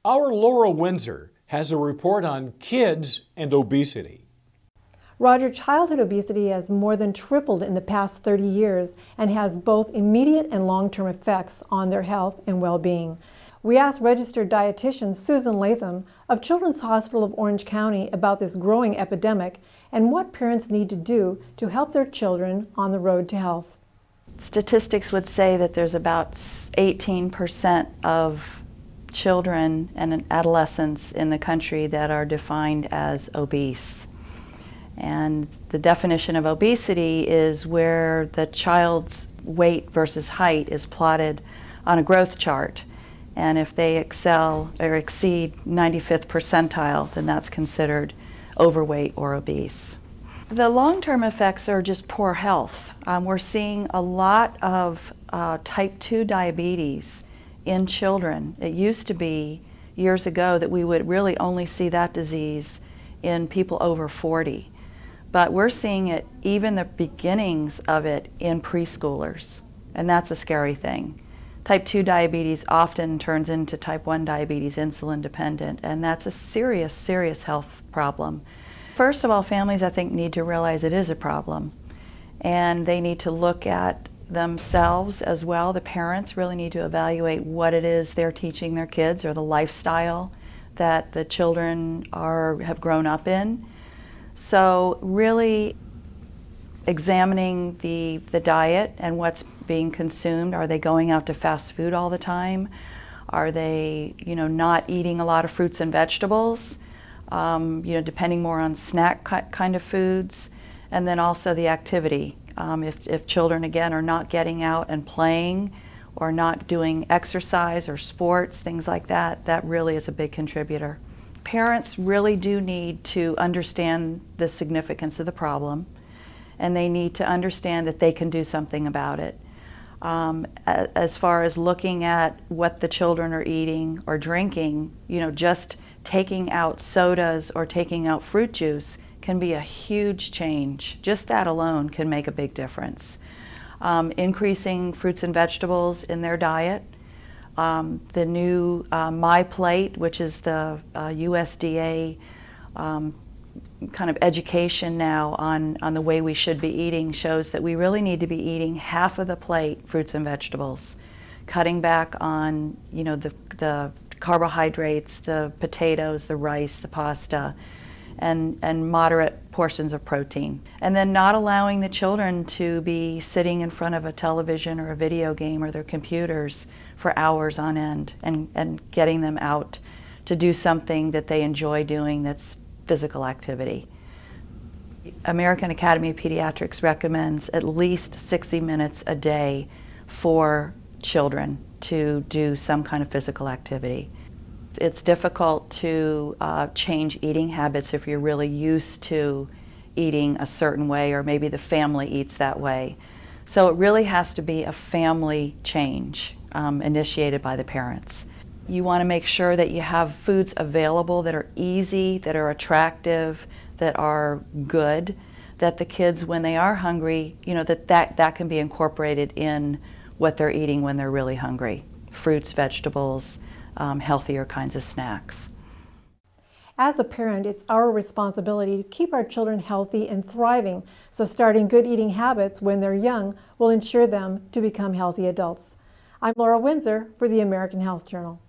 Our Laura Windsor has a report on kids and obesity. Roger, childhood obesity has more than tripled in the past 30 years and has both immediate and long-term effects on their health and well-being. We asked registered dietitian Susan Latham of Children's Hospital of Orange County about this growing epidemic and what parents need to do to help their children on the road to health. Statistics would say that there's about 18% of children and adolescents in the country that are defined as obese. And the definition of obesity is where the child's weight versus height is plotted on a growth chart. And if they excel or exceed 95th percentile, then that's considered overweight or obese. The long-term effects are just poor health. We're seeing a lot of type 2 diabetes in children. It used to be years ago that we would really only see that disease in people over 40. But we're seeing it, even the beginnings of it, in preschoolers. And that's a scary thing. Type 2 diabetes often turns into type 1 diabetes, insulin dependent, and that's a serious, serious health problem. First of all, families, I think, need to realize it is a problem. And they need to look at themselves as well. The parents really need to evaluate what it is they're teaching their kids or the lifestyle that the children have grown up in. So really examining the diet and what's being consumed. Are they going out to fast food all the time? Are they, not eating a lot of fruits and vegetables? Depending more on snack kind of foods, and then also the activity. If children, again, are not getting out and playing or not doing exercise or sports, things like that, that really is a big contributor. Parents really do need to understand the significance of the problem, and they need to understand that they can do something about it. As far as looking at what the children are eating or drinking, just taking out sodas or taking out fruit juice can be a huge change. Just that alone can make a big difference. Increasing fruits and vegetables in their diet. The new My Plate, which is the USDA kind of education now on the way we should be eating, shows that we really need to be eating half of the plate fruits and vegetables, cutting back on the carbohydrates, the potatoes, the rice, the pasta, and moderate portions of protein. And then not allowing the children to be sitting in front of a television or a video game or their computers for hours on end, and getting them out to do something that they enjoy doing that's physical activity. American Academy of Pediatrics recommends at least 60 minutes a day for children to do some kind of physical activity. It's difficult to change eating habits if you're really used to eating a certain way, or maybe the family eats that way. So it really has to be a family change initiated by the parents. You want to make sure that you have foods available that are easy, that are attractive, that are good, that the kids, when they are hungry, that can be incorporated in what they're eating when they're really hungry. Fruits, vegetables, healthier kinds of snacks. As a parent, it's our responsibility to keep our children healthy and thriving, so starting good eating habits when they're young will ensure them to become healthy adults. I'm Laura Windsor for the American Health Journal.